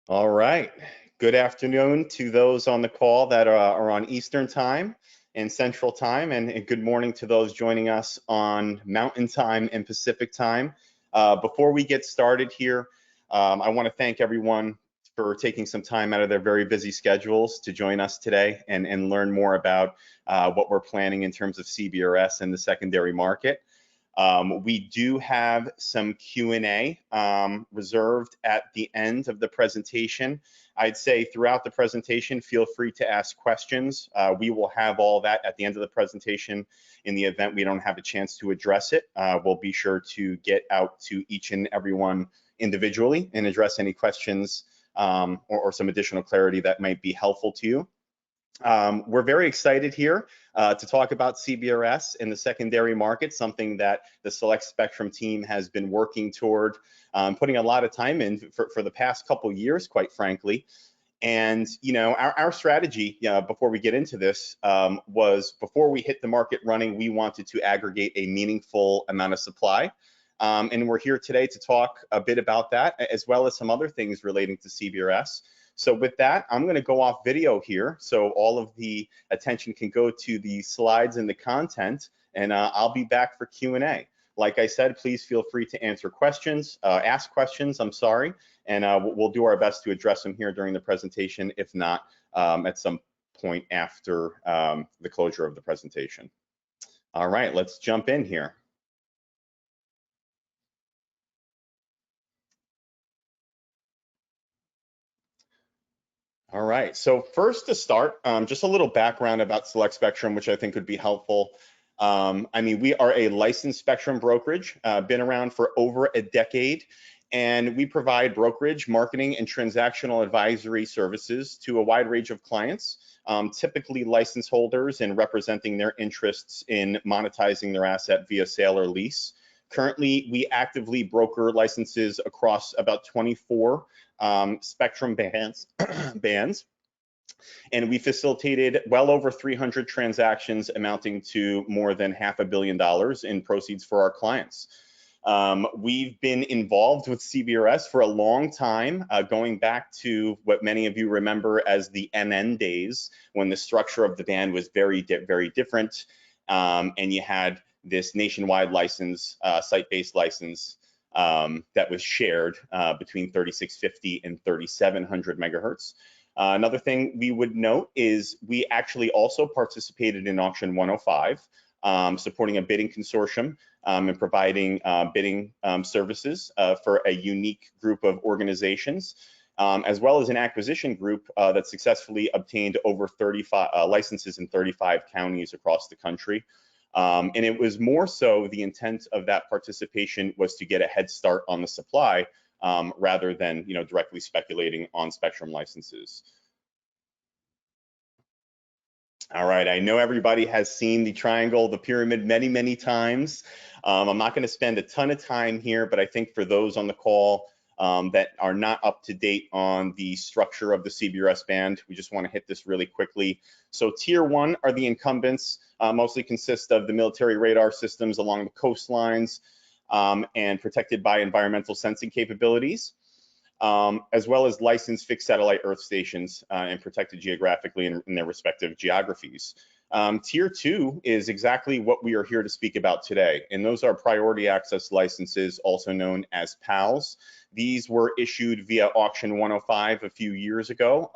All right. Good afternoon to those on the call that are on Eastern time and Central time, and good morning to those joining us on Mountain time and Pacific time. Before we get started here, I want to thank everyone for taking some time out of their very busy schedules to join us today and learn more about what we're planning in terms of CBRS and the secondary market. We do have some Q&A reserved at the end of the presentation. I'd say throughout the presentation, feel free to ask questions. We will have all that at the end of the presentation. In the event we don't have a chance to address it, we'll be sure to get out to each and everyone individually and address any questions or some additional clarity that might be helpful to you. We're very excited here to talk about CBRS in the secondary market, something that the Select Spectrum team has been working toward, putting a lot of time in for the past couple years, quite frankly. And our strategy, before we get into this, was before we hit the market running, we wanted to aggregate a meaningful amount of supply. And we're here today to talk a bit about that, as well as some other things relating to CBRS. So with that, I'm going to go off video here so all of the attention can go to the slides and the content, and I'll be back for Q&A. Like I said, please feel free to answer questions, ask questions, I'm sorry, and we'll do our best to address them here during the presentation, if not at some point after the closure of the presentation. All right, let's jump in here. All right, so first to start, just a little background about Select Spectrum, which I think would be helpful. We are a licensed spectrum brokerage, been around for over a decade, and we provide brokerage, marketing, and transactional advisory services to a wide range of clients, typically license holders and representing their interests in monetizing their asset via sale or lease. Currently, we actively broker licenses across about 24 spectrum bands, and we facilitated well over 300 transactions amounting to more than $500 million in proceeds for our clients. We've been involved with CBRS for a long time, going back to what many of you remember as the MN days, when the structure of the band was very different, and you had this nationwide license, site-based license, that was shared between 3650 and 3700 megahertz. Another thing we would note is we actually also participated in Auction 105, supporting a bidding consortium and providing bidding services for a unique group of organizations, as well as an acquisition group that successfully obtained over 35 licenses in 35 counties across the country. And it was more so the intent of that participation was to get a head start on the supply rather than directly speculating on spectrum licenses. All right, I know everybody has seen the triangle, the pyramid many times. I'm not going to spend a ton of time here, but I think for those on the call that are not up to date on the structure of the CBRS band, we just want to hit this really quickly. So tier 1 are the incumbents, mostly consist of the military radar systems along the coastlines and protected by environmental sensing capabilities, as well as licensed fixed satellite earth stations and protected geographically in their respective geographies. Tier 2 is exactly what we are here to speak about today, and those are priority access licenses, also known as PALs. These were issued via Auction 105 a few years ago,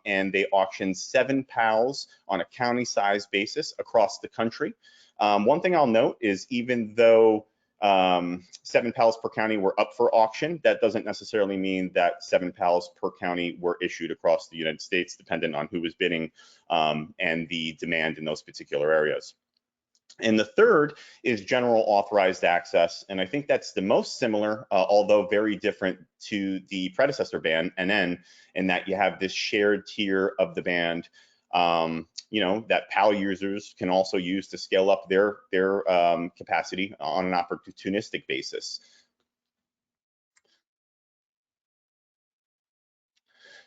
and they auctioned 7 PALs on a county size basis across the country. One thing I'll note is even though 7 PALs per county were up for auction, that doesn't necessarily mean that 7 PALs per county were issued across the United States, dependent on who was bidding and the demand in those particular areas. And the third is general authorized access, and I think that's the most similar, although very different to the predecessor band, NN, in that you have this shared tier of the band that PAL users can also use to scale up their capacity on an opportunistic basis.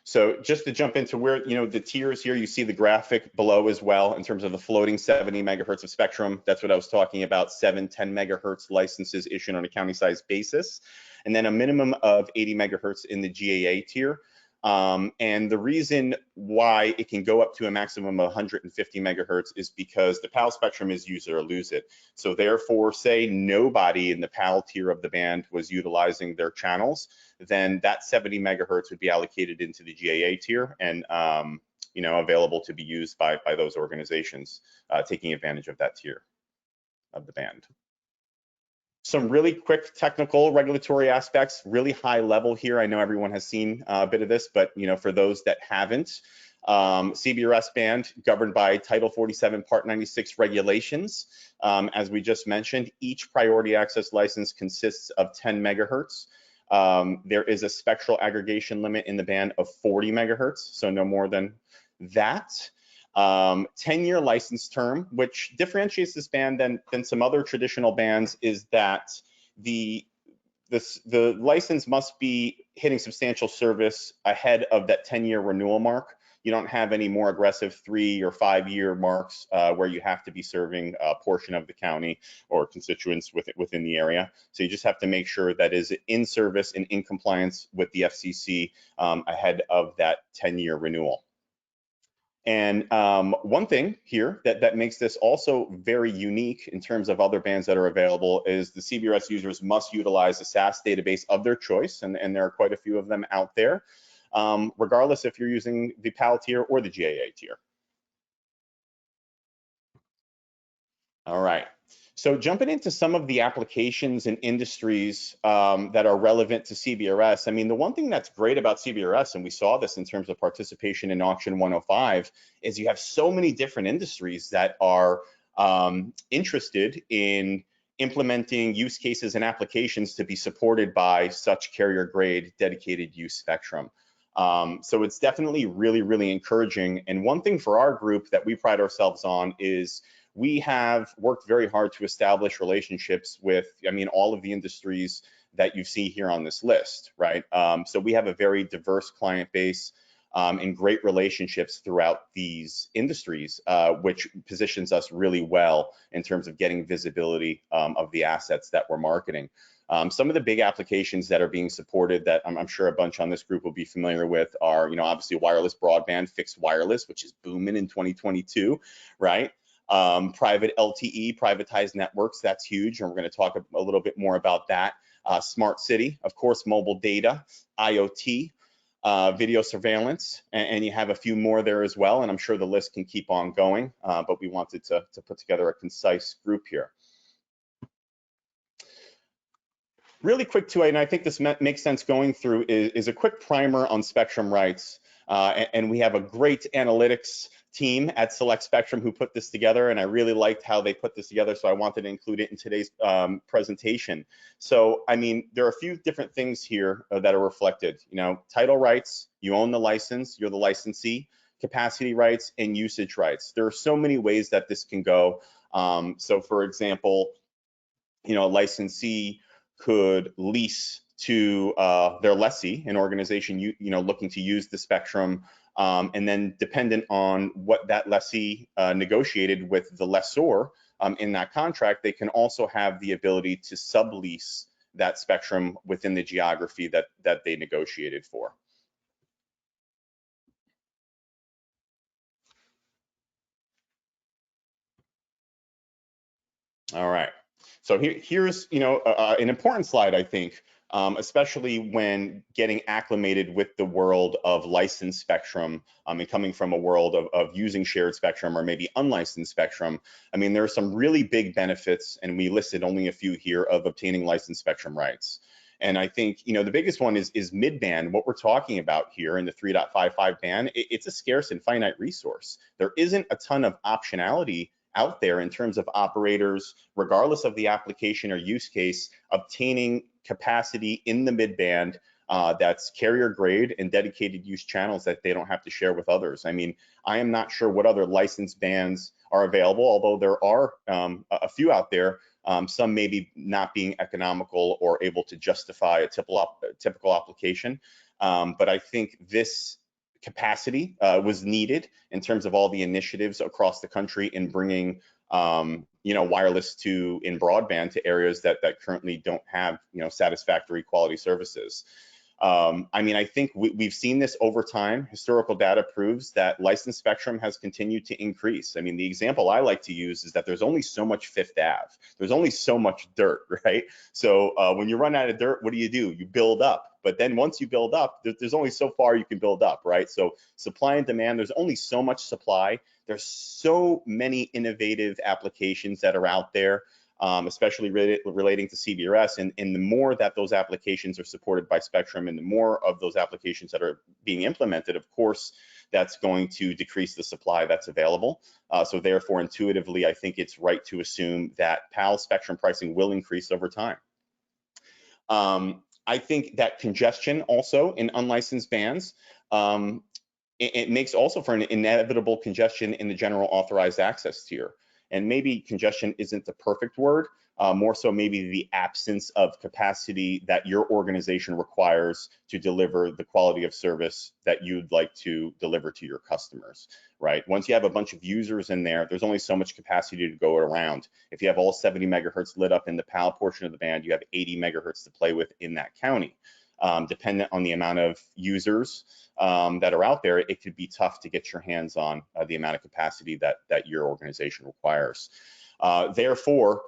So just to jump into where, the tiers here, you see the graphic below as well in terms of the floating 70 megahertz of spectrum. That's what I was talking about, 10 megahertz licenses issued on a county size basis. And then a minimum of 80 megahertz in the GAA tier. And the reason why it can go up to a maximum of 150 megahertz is because the PAL spectrum is use it or lose it. So therefore, say nobody in the PAL tier of the band was utilizing their channels, then that 70 megahertz would be allocated into the GAA tier and available to be used by those organizations taking advantage of that tier of the band. Some really quick technical regulatory aspects, really high level here. I know everyone has seen a bit of this, but for those that haven't, CBRS band governed by Title 47 Part 96 regulations. As we just mentioned, each priority access license consists of 10 megahertz. There is a spectral aggregation limit in the band of 40 megahertz, so no more than that. 10-year license term, which differentiates this band than some other traditional bands, is that the license must be hitting substantial service ahead of that 10-year renewal mark. You don't have any more aggressive 3 or 5 year marks where you have to be serving a portion of the county or constituents within the area. So you just have to make sure that is in service and in compliance with the FCC ahead of that 10-year renewal. And one thing here that makes this also very unique in terms of other bands that are available is the CBRS users must utilize a SAS database of their choice, and there are quite a few of them out there, regardless if you're using the PAL tier or the GAA tier. All right. So jumping into some of the applications and industries that are relevant to CBRS, I mean, the one thing that's great about CBRS, and we saw this in terms of participation in Auction 105, is you have so many different industries that are interested in implementing use cases and applications to be supported by such carrier grade dedicated use spectrum. So it's definitely really, really encouraging. And one thing for our group that we pride ourselves on is we have worked very hard to establish relationships with, all of the industries that you see here on this list, right? So we have a very diverse client base and great relationships throughout these industries, which positions us really well in terms of getting visibility of the assets that we're marketing. Some of the big applications that are being supported that I'm sure a bunch on this group will be familiar with are, obviously wireless broadband, fixed wireless, which is booming in 2022, right? Private LTE, privatized networks, that's huge, and we're going to talk a little bit more about that. Smart city, of course, mobile data, IoT, video surveillance, and you have a few more there as well, and I'm sure the list can keep on going, but we wanted to put together a concise group here. Really quick too, and I think this makes sense going through, is a quick primer on spectrum rights, and we have a great analytics team at Select Spectrum who put this together, and I really liked how they put this together, so I wanted to include it in today's presentation. So, there are a few different things here that are reflected. Title rights, you own the license, you're the licensee, capacity rights, and usage rights. There are so many ways that this can go. So, for example, a licensee could lease to their lessee, an organization looking to use the spectrum, and then dependent on what that lessee negotiated with the lessor in that contract, they can also have the ability to sublease that spectrum within the geography that they negotiated for. All right. So here's an important slide, I think, especially when getting acclimated with the world of licensed spectrum and coming from a world of using shared spectrum or maybe unlicensed spectrum. There are some really big benefits, and we listed only a few here, of obtaining licensed spectrum rights. And I think the biggest one is mid-band. What we're talking about here in the 3.55 band, it's a scarce and finite resource. There isn't a ton of optionality out there in terms of operators, regardless of the application or use case, obtaining capacity in the mid-band that's carrier grade and dedicated use channels that they don't have to share with others. I am not sure what other licensed bands are available, although there are a few out there, some maybe not being economical or able to justify a typical application. But I think this capacity was needed in terms of all the initiatives across the country in bringing wireless in broadband to areas that currently don't have satisfactory quality services. I mean, I think we've seen this over time. Historical data proves that licensed spectrum has continued to increase. I mean, the example I like to use is that there's only so much Fifth Ave. There's only so much dirt, right? So when you run out of dirt, what do? You build up. But then once you build up, there's only so far you can build up, right? So supply and demand, there's only so much supply. There's so many innovative applications that are out there. Especially relating to CBRS, and the more that those applications are supported by Spectrum and the more of those applications that are being implemented, of course, that's going to decrease the supply that's available. So therefore, intuitively, I think it's right to assume that PAL Spectrum pricing will increase over time. I think that congestion also in unlicensed bands, it makes also for an inevitable congestion in the general authorized access tier. And maybe congestion isn't the perfect word, more so maybe the absence of capacity that your organization requires to deliver the quality of service that you'd like to deliver to your customers, right? Once you have a bunch of users in there, there's only so much capacity to go around. If you have all 70 megahertz lit up in the PAL portion of the band, you have 80 megahertz to play with in that county. Dependent on the amount of users that are out there, it could be tough to get your hands on the amount of capacity that your organization requires. Therefore,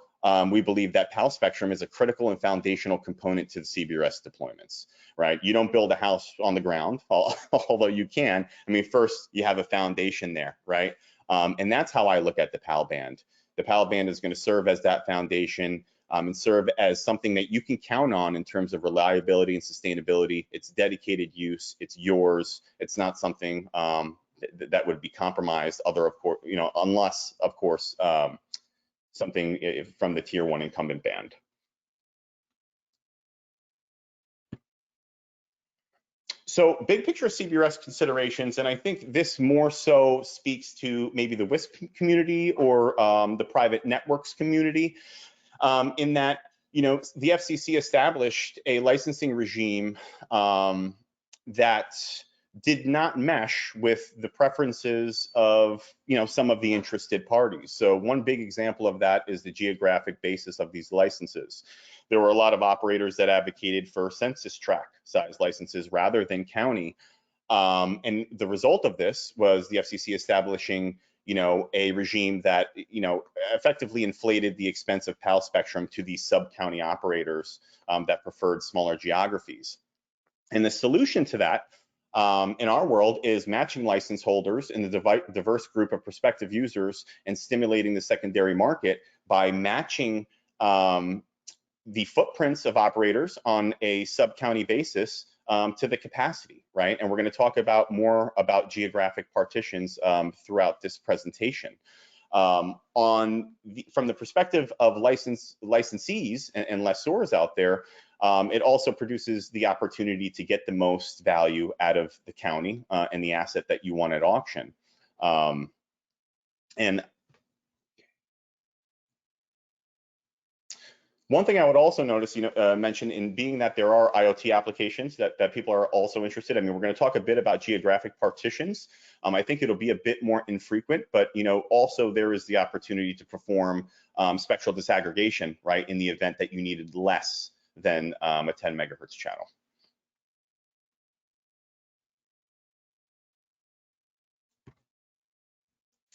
we believe that PAL spectrum is a critical and foundational component to the CBRS deployments, right? You don't build a house on the ground, although you can. I mean, first you have a foundation there, right? And that's how I look at the PAL band. The PAL band is going to serve as that foundation and serve as something that you can count on in terms of reliability and sustainability. It's dedicated use, it's yours. It's not something that would be compromised, unless, of course, something from the tier 1 incumbent band. So big picture CBRS considerations, and I think this more so speaks to maybe the WISP community or the private networks community, in that, the FCC established a licensing regime that did not mesh with the preferences of, some of the interested parties. So one big example of that is the geographic basis of these licenses. There were a lot of operators that advocated for census tract size licenses rather than county. And the result of this was the FCC establishing a regime that, effectively inflated the expense of PAL spectrum to these sub-county operators that preferred smaller geographies. And the solution to that in our world is matching license holders in the diverse group of prospective users and stimulating the secondary market by matching the footprints of operators on a sub-county basis to the capacity, right? And we're going to talk more about geographic partitions throughout this presentation. From the perspective of licensees and lessors out there, it also produces the opportunity to get the most value out of the county and the asset that you want at auction. And one thing I would also notice, mention in being that there are IoT applications that people are also interested. I mean, we're going to talk a bit about geographic partitions. I think it'll be a bit more infrequent, but also there is the opportunity to perform spectral disaggregation, right, in the event that you needed less than a 10 megahertz channel.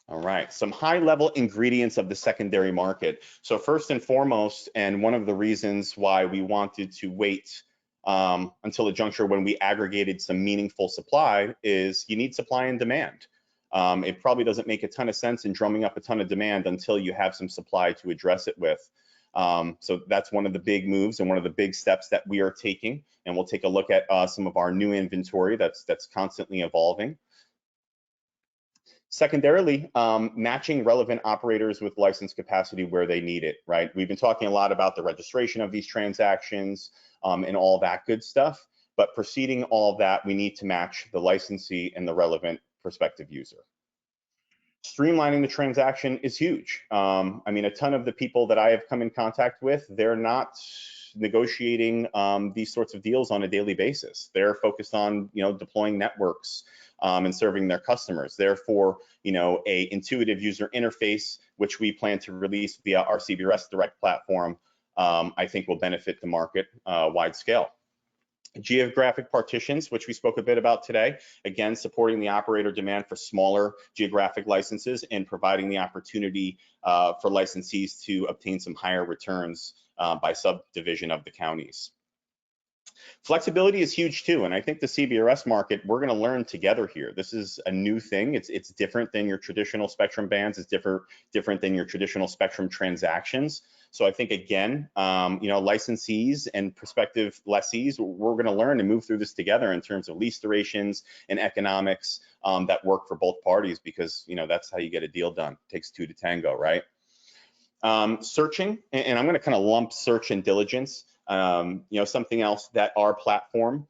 All right, some high-level ingredients of the secondary market. So first and foremost, and one of the reasons why we wanted to wait until a juncture when we aggregated some meaningful supply is you need supply and demand. It probably doesn't make a ton of sense in drumming up a ton of demand until you have some supply to address it with. So that's one of the big moves and one of the big steps that we are taking. And we'll take a look at some of our new inventory that's constantly evolving. Secondarily, matching relevant operators with license capacity where they need it, right? We've been talking a lot about the registration of these transactions and all that good stuff, but preceding all of that, we need to match the licensee and the relevant prospective user. Streamlining the transaction is huge. I mean, a ton of the people that I have come in contact with, they're not negotiating these sorts of deals on a daily basis. They're focused on, deploying networks and serving their customers. Therefore, a intuitive user interface, which we plan to release via our CBRS Direct platform, I think will benefit the market wide scale. Geographic partitions, which we spoke a bit about today, again, supporting the operator demand for smaller geographic licenses and providing the opportunity for licensees to obtain some higher returns by subdivision of the counties. Flexibility is huge too, and I think the CBRS market, we're going to learn together here. This is a new thing. It's different than your traditional spectrum bands. It's different than your traditional spectrum transactions. So I think, again, licensees and prospective lessees, we're going to learn and move through this together in terms of lease durations and economics that work for both parties, because that's how you get a deal done. It takes two to tango, right? Searching, and I'm going to kind of lump search and diligence. Something else that our platform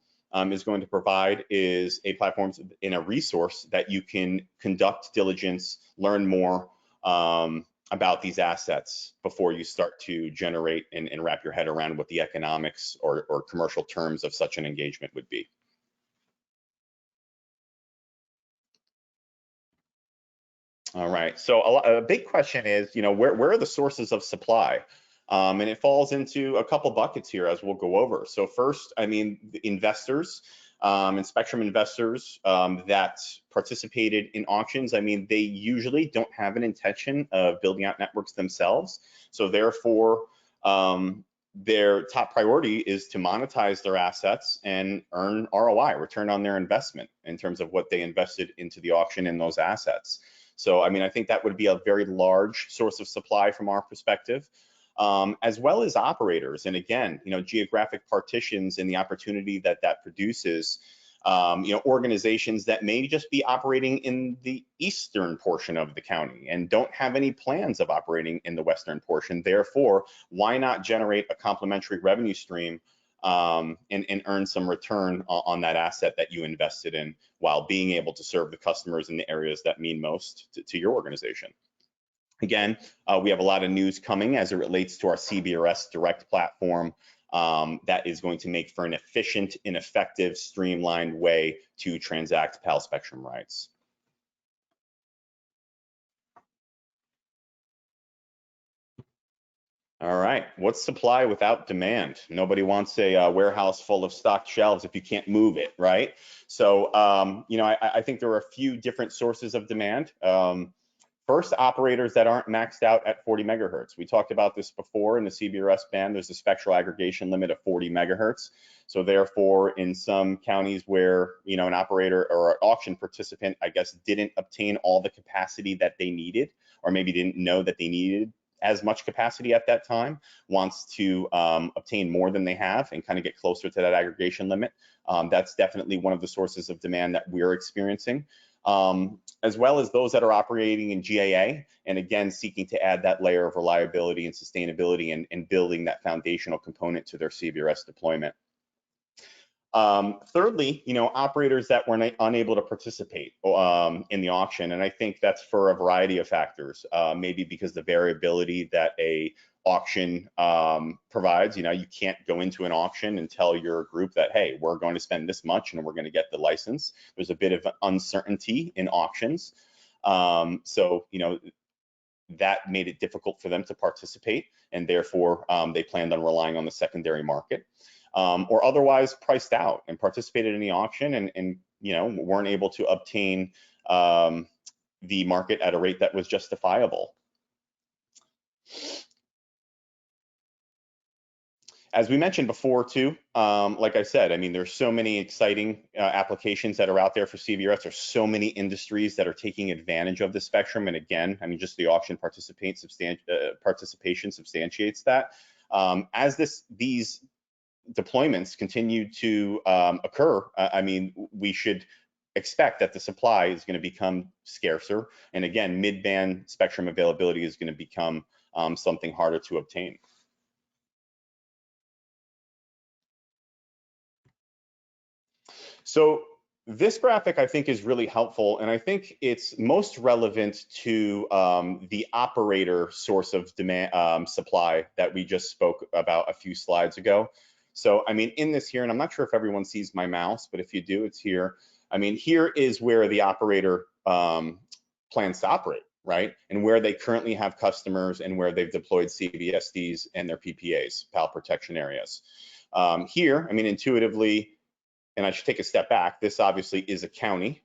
is going to provide is a platform in a resource that you can conduct diligence, learn more about these assets before you start to generate and wrap your head around what the economics or commercial terms of such an engagement would be. All right, so a big question is, where are the sources of supply? And it falls into a couple buckets here, as we'll go over. So first, investors and spectrum investors that participated in auctions, they usually don't have an intention of building out networks themselves. So therefore, their top priority is to monetize their assets and earn ROI, return on their investment, in terms of what they invested into the auction in those assets. So, I think that would be a very large source of supply from our perspective, as well as operators. And again, geographic partitions and the opportunity that produces, organizations that may just be operating in the eastern portion of the county and don't have any plans of operating in the western portion. Therefore, why not generate a complementary revenue stream and earn some return on that asset that you invested in, while being able to serve the customers in the areas that mean most to your organization. Again, we have a lot of news coming as it relates to our CBRS Direct platform that is going to make for an efficient and effective, streamlined way to transact PAL spectrum rights. All right, what's supply without demand? Nobody wants a warehouse full of stocked shelves if you can't move it, right? So, I think there are a few different sources of demand. First, operators that aren't maxed out at 40 megahertz. We talked about this before in the CBRS band. There's a spectral aggregation limit of 40 megahertz. So therefore, in some counties where, an operator or an auction participant, didn't obtain all the capacity that they needed, or maybe didn't know that they needed as much capacity at that time, wants to obtain more than they have and kind of get closer to that aggregation limit. That's definitely one of the sources of demand that we're experiencing. As well as those that are operating in GAA, and again, seeking to add that layer of reliability and sustainability and building that foundational component to their CBRS deployment. Thirdly, operators that were unable to participate in the auction, and I think that's for a variety of factors. Maybe because the variability that a auction provides. You can't go into an auction and tell your group that, hey, we're going to spend this much and we're going to get the license. There's a bit of uncertainty in auctions. So, that made it difficult for them to participate, and therefore they planned on relying on the secondary market. Or otherwise priced out and participated in the auction and weren't able to obtain the market at a rate that was justifiable. As we mentioned before too, like I said, there's so many exciting applications that are out there for CBRS. There's so many industries that are taking advantage of the spectrum. And again, just the auction participation substantiates that. As these deployments continue to occur, we should expect that the supply is going to become scarcer. And again, mid-band spectrum availability is going to become something harder to obtain. So this graphic, I think, is really helpful, and I think it's most relevant to the operator source of demand supply that we just spoke about a few slides ago. So, in this here, and I'm not sure if everyone sees my mouse, but if you do, it's here. Here is where the operator plans to operate, right? And where they currently have customers and where they've deployed CBSDs and their PPAs, PAL protection areas. Here, intuitively, and I should take a step back. This obviously is a county,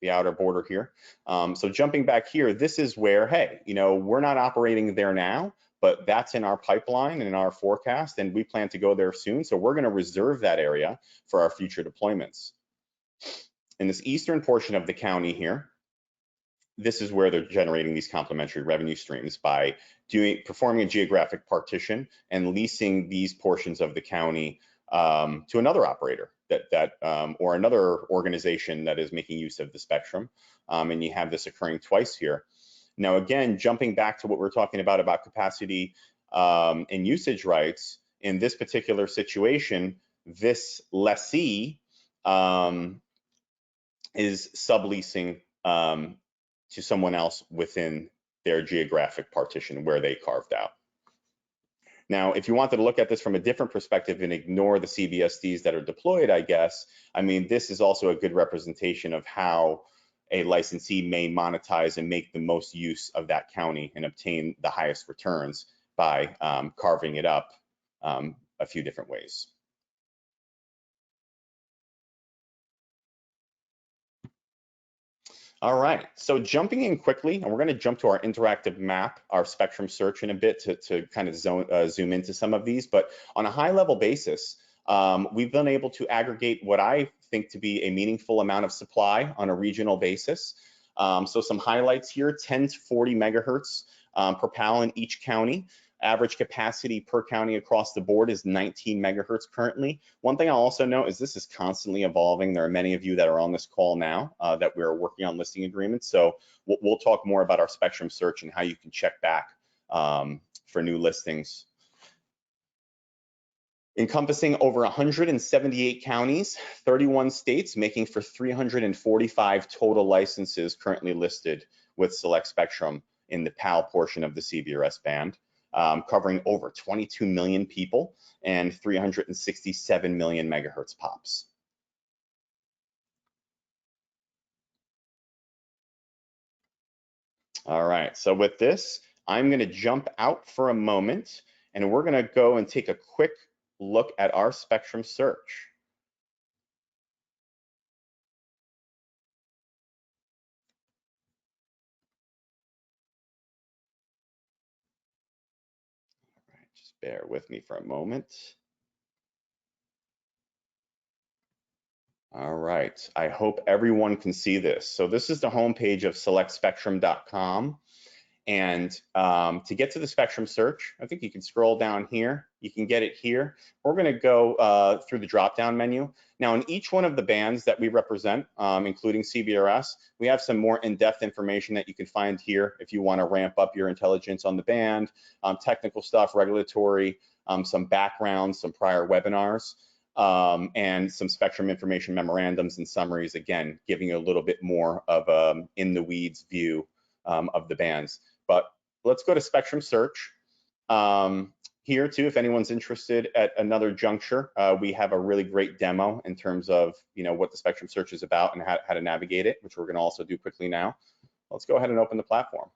the outer border here. So jumping back here, this is where, hey, we're not operating there now, but that's in our pipeline and in our forecast, and we plan to go there soon. So we're going to reserve that area for our future deployments. In this eastern portion of the county here, this is where they're generating these complementary revenue streams by performing a geographic partition and leasing these portions of the county to another operator or another organization that is making use of the spectrum. And you have this occurring twice here. Now, again, jumping back to what we're talking about capacity and usage rights, in this particular situation, this lessee is subleasing to someone else within their geographic partition where they carved out. Now, if you wanted to look at this from a different perspective and ignore the CBSDs that are deployed, I guess, this is also a good representation of how a licensee may monetize and make the most use of that county and obtain the highest returns by carving it up a few different ways. All right, so jumping in quickly, and we're going to jump to our interactive map, our spectrum search in a bit to kind of zoom into some of these. But on a high level basis, we've been able to aggregate what I think to be a meaningful amount of supply on a regional basis. So some highlights here: 10 to 40 megahertz per PAL in each county. Average capacity per county across the board is 19 megahertz currently. One thing I'll also note is this is constantly evolving. There are many of you that are on this call now that we're working on listing agreements. So we'll talk more about our spectrum search and how you can check back for new listings. Encompassing over 178 counties, 31 states, making for 345 total licenses currently listed with Select Spectrum in the PAL portion of the CBRS band. Covering over 22 million people and 367 million megahertz pops. All right, so with this, I'm going to jump out for a moment and we're going to go and take a quick look at our spectrum search. Just bear with me for a moment. All right, I hope everyone can see this. So this is the homepage of selectspectrum.com. And to get to the spectrum search, I think you can scroll down here. You can get it here. We're going to go through the drop-down menu. Now, in each one of the bands that we represent, including CBRS, we have some more in-depth information that you can find here if you want to ramp up your intelligence on the band, technical stuff, regulatory, some background, some prior webinars, and some spectrum information memorandums and summaries, again, giving you a little bit more of in-the-weeds view of the bands. But let's go to spectrum search. Here too, if anyone's interested at another juncture, we have a really great demo in terms of what the spectrum search is about and how to navigate it, which we're going to also do quickly now. Let's go ahead and open the platform.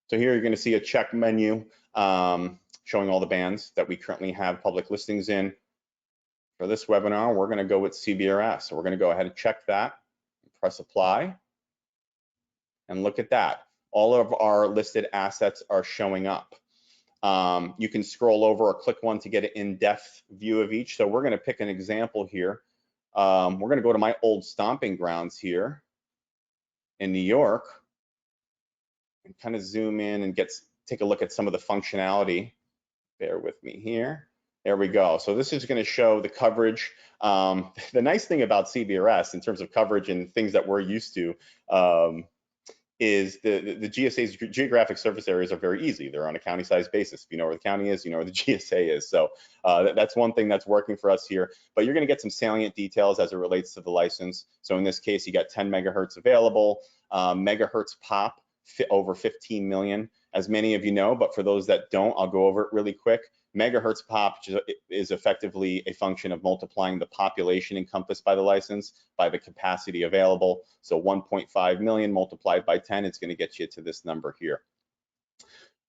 So here you're going to see a check menu showing all the bands that we currently have public listings in. For this webinar, we're going to go with CBRS. So we're going to go ahead and check that, press apply, and look at that. All of our listed assets are showing up. You can scroll over or click one to get an in-depth view of each. So we're going to pick an example here. We're going to go to my old stomping grounds here in New York and kind of zoom in and take a look at some of the functionality. Bear with me here. There we go. So this is going to show the coverage. The nice thing about CBRS in terms of coverage and things that we're used to is the GSA's geographic service areas are very easy. They're on a county size basis. If you know where the county is, you know where the GSA is. So that's one thing that's working for us here. But you're going to get some salient details as it relates to the license. So in this case, you got 10 megahertz available, megahertz pop over 15 million, as many of you know. But for those that don't, I'll go over it really quick. Megahertz pop is effectively a function of multiplying the population encompassed by the license by the capacity available. So 1.5 million multiplied by 10, it's going to get you to this number here.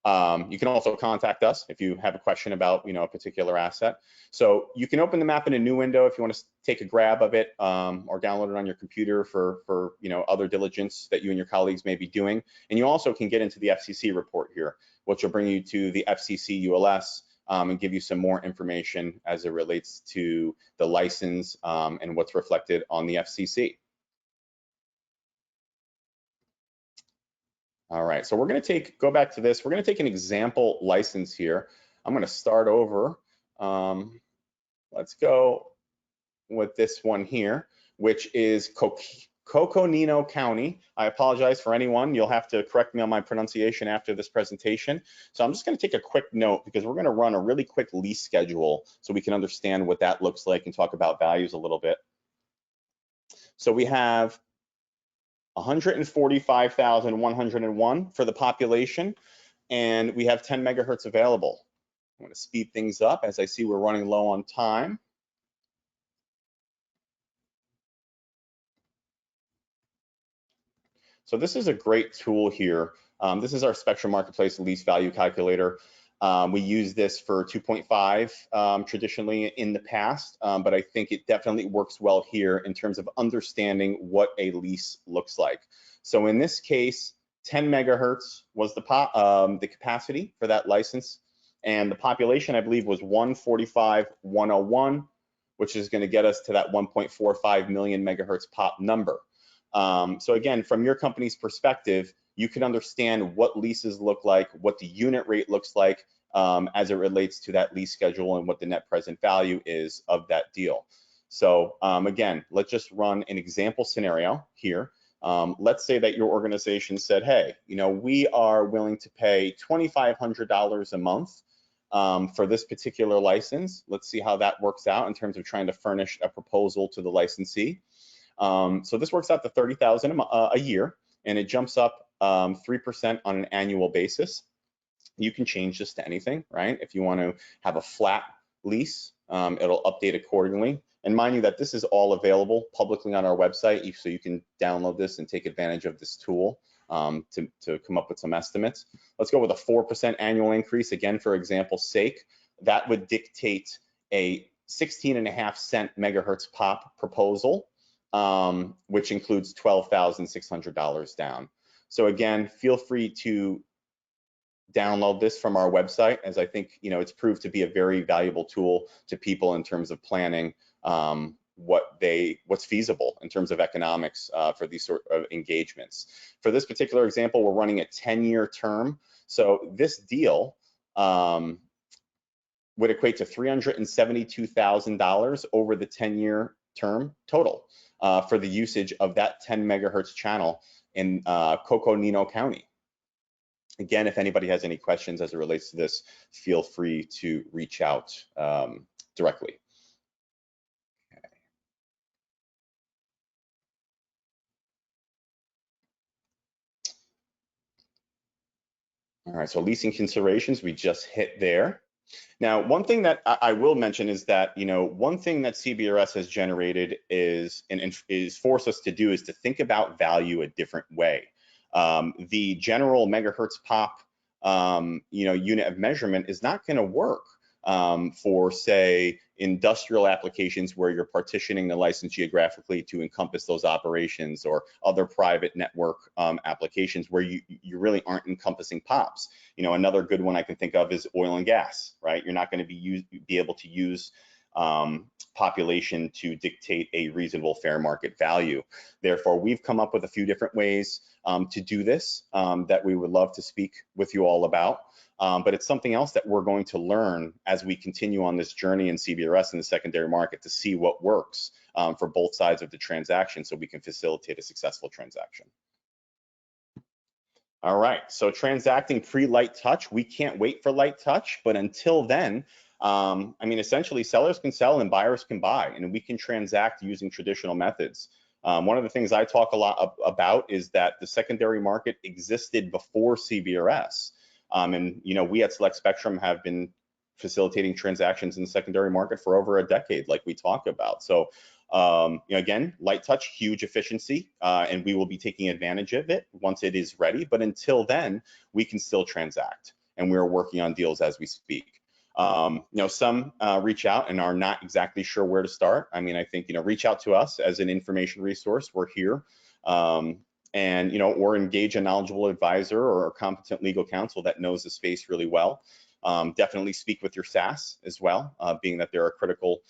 You can also contact us if you have a question about, a particular asset. So you can open the map in a new window if you want to take a grab of it, or download it on your computer for other diligence that you and your colleagues may be doing. And you also can get into the FCC report here, which will bring you to the FCC ULS and give you some more information as it relates to the license and what's reflected on the FCC. All right, so we're going to go back to this. We're going to take an example license here. I'm going to start over. Let's go with this one here, which is Coconino County. I apologize for anyone. You'll have to correct me on my pronunciation after this presentation. So I'm just going to take a quick note because we're going to run a really quick lease schedule so we can understand what that looks like and talk about values a little bit. So we have 145,101 for the population, and we have 10 megahertz available. I'm going to speed things up as I see we're running low on time. So this is a great tool here. This is our Spectrum Marketplace Lease Value Calculator. We use this for 2.5 traditionally in the past, but I think it definitely works well here in terms of understanding what a lease looks like. So in this case, 10 megahertz was the capacity for that license, and the population, I believe, was 145,101, which is going to get us to that 1.45 million megahertz pop number. So again, from your company's perspective, you can understand what leases look like, what the unit rate looks like as it relates to that lease schedule and what the net present value is of that deal. So again, let's just run an example scenario here. Let's say that your organization said, hey, we are willing to pay $2,500 a month for this particular license. Let's see how that works out in terms of trying to furnish a proposal to the licensee. So this works out to $30,000 a year, and it jumps up 3% on an annual basis. You can change this to anything, right? If you want to have a flat lease, it'll update accordingly. And mind you that this is all available publicly on our website, so you can download this and take advantage of this tool to come up with some estimates. Let's go with a 4% annual increase. Again, for example's sake, that would dictate a 16.5 cent megahertz pop proposal, which includes $12,600 down. So again, feel free to download this from our website, as I think it's proved to be a very valuable tool to people in terms of planning what's feasible in terms of economics for these sort of engagements. For this particular example, we're running a 10-year term. So this deal would equate to $372,000 over the 10-year term total for the usage of that 10 megahertz channel in Coconino County. Again, if anybody has any questions as it relates to this, feel free to reach out directly. Okay. All right, so leasing considerations, we just hit there. Now, one thing that I will mention is that, one thing that CBRS has generated is forced us to do is to think about value a different way. The general megahertz pop, unit of measurement is not going to work for, say, industrial applications where you're partitioning the license geographically to encompass those operations, or other private network applications where you really aren't encompassing pops. Another good one I can think of is oil and gas, right? You're not going to be able to use population to dictate a reasonable fair market value. Therefore, we've come up with a few different ways to do this that we would love to speak with you all about. But it's something else that we're going to learn as we continue on this journey in CBRS in the secondary market to see what works for both sides of the transaction so we can facilitate a successful transaction. All right, so transacting pre-light touch. We can't wait for light touch, but until then, essentially sellers can sell and buyers can buy, and we can transact using traditional methods. One of the things I talk a lot about is that the secondary market existed before CBRS. We at Select Spectrum have been facilitating transactions in the secondary market for over a decade, like we talk about. So, again, light touch, huge efficiency, and we will be taking advantage of it once it is ready. But until then, we can still transact. and we're working on deals as we speak. You know, some reach out and are not exactly sure where to start. I mean, I think, you know, reach out to us as an information resource. We're here. And, you know, or engage a knowledgeable advisor or a competent legal counsel that knows the space really well. Definitely speak with your SAS as well, being that they're a critical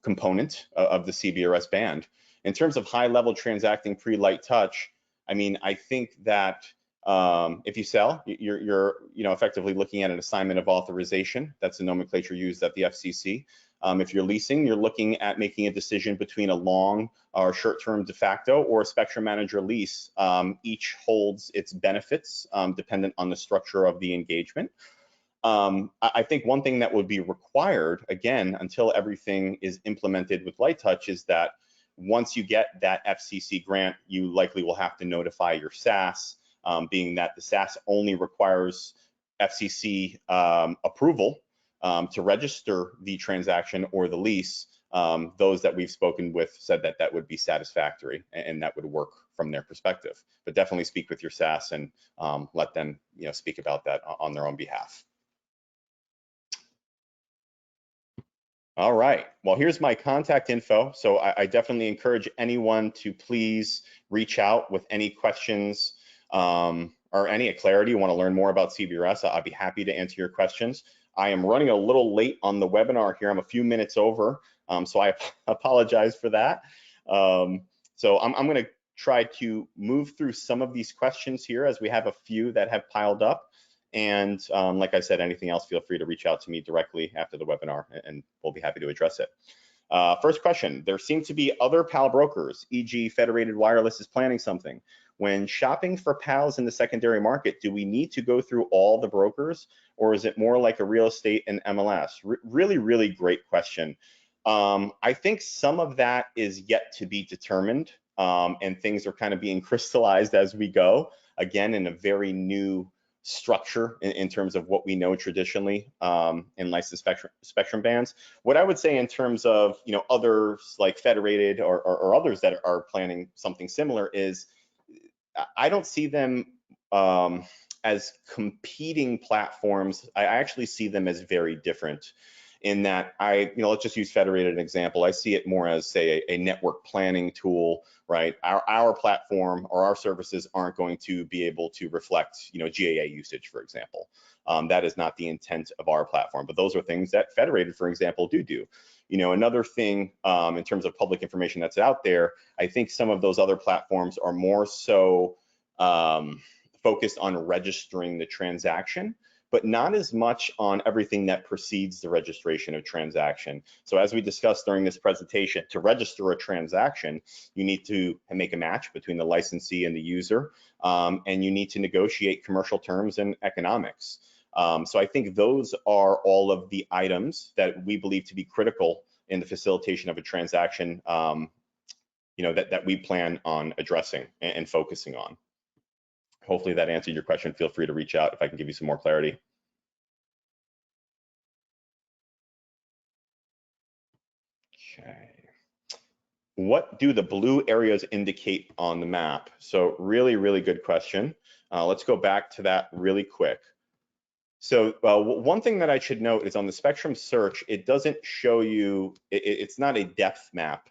component of the CBRS band. In terms of high-level transacting pre-light touch, I mean, I think that if you sell, you're you know, effectively looking at an assignment of authorization. That's the nomenclature used at the FCC. If you're leasing, you're looking at making a decision between a long or short-term de facto or a spectrum manager lease. Each holds its benefits dependent on the structure of the engagement. I think one thing that would be required, again, until everything is implemented with light touch, is that once you get that FCC grant, you likely will have to notify your SAS, being that the SAS only requires FCC approval to register the transaction or the lease. Those that we've spoken with said that that would be satisfactory and that would work from their perspective. But definitely speak with your SAS and let them, you know, speak about that on their own behalf. All right, well, here's my contact info. So I definitely encourage anyone to please reach out with any questions or any clarity. You want to learn more about CBRS, I'd be happy to answer your questions. I am running a little late on the webinar here. I'm a few minutes over, so I apologize for that. So I'm going to try to move through some of these questions here as we have a few that have piled up. And like I said, anything else, feel free to reach out to me directly after the webinar and we'll be happy to address it. First question, there seem to be other PAL brokers, e.g. Federated Wireless is planning something. When shopping for PALs in the secondary market, do we need to go through all the brokers or is it more like a real estate and MLS? Really, really great question. I think some of that is yet to be determined and things are kind of being crystallized as we go, again, in a very new structure in terms of what we know traditionally in licensed spectrum bands. What I would say in terms of, you know, others like Federated or others that are planning something similar is I don't see them as competing platforms. I actually see them as very different in that you know, let's just use Federated as an example. I see it more as, say, a network planning tool, right? Our platform or our services aren't going to be able to reflect, you know, GAA usage, for example. That is not the intent of our platform, but those are things that Federated, for example, do. You know, another thing in terms of public information that's out there, I think some of those other platforms are more so focused on registering the transaction, but not as much on everything that precedes the registration of transaction. So as we discussed during this presentation, to register a transaction, you need to make a match between the licensee and the user, and you need to negotiate commercial terms and economics. So I think those are all of the items that we believe to be critical in the facilitation of a transaction, you know, that we plan on addressing and focusing on. Hopefully that answered your question. Feel free to reach out if I can give you some more clarity. Okay. What do the blue areas indicate on the map? So really, really good question. Let's go back to that really quick. So one thing that I should note is on the spectrum search, it doesn't show you, it's not a depth map.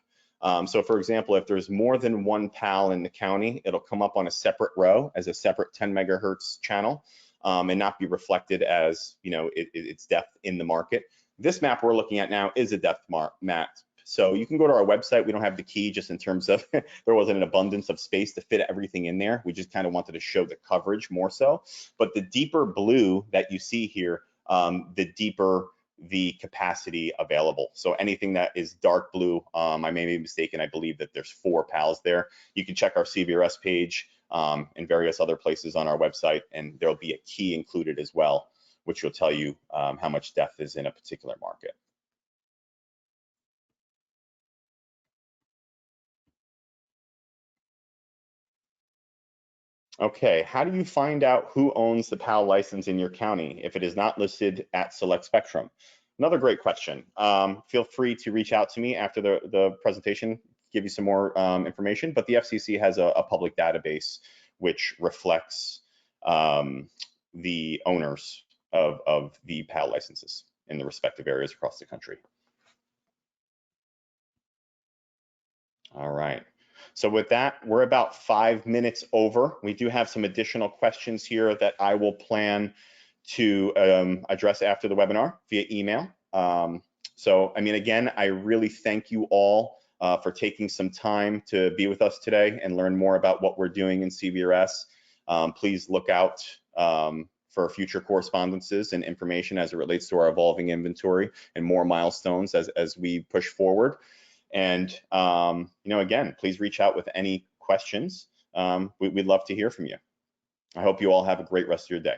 So for example, if there's more than one PAL in the county, it'll come up on a separate row as a separate 10 megahertz channel and not be reflected as, you know, its depth in the market. This map we're looking at now is a depth map. So you can go to our website. We don't have the key just in terms of there wasn't an abundance of space to fit everything in there. We just kind of wanted to show the coverage more so. But the deeper blue that you see here, the deeper the capacity available. So anything that is dark blue, I may be mistaken, I believe that there's 4 PALs there. You can check our CBRS page and various other places on our website, and there'll be a key included as well, which will tell you how much depth is in a particular market. Okay, how do you find out who owns the PAL license in your county if it is not listed at Select Spectrum? Another great question. Feel free to reach out to me after the presentation, give you some more information, but the FCC has a public database which reflects the owners of the PAL licenses in the respective areas across the country. All right. So with that, we're about 5 minutes over. We do have some additional questions here that I will plan to address after the webinar via email. So, I mean, again, I really thank you all for taking some time to be with us today and learn more about what we're doing in CBRS. Please look out for future correspondences and information as it relates to our evolving inventory and more milestones as we push forward. And, you know, again, please reach out with any questions. We'd love to hear from you. I hope you all have a great rest of your day.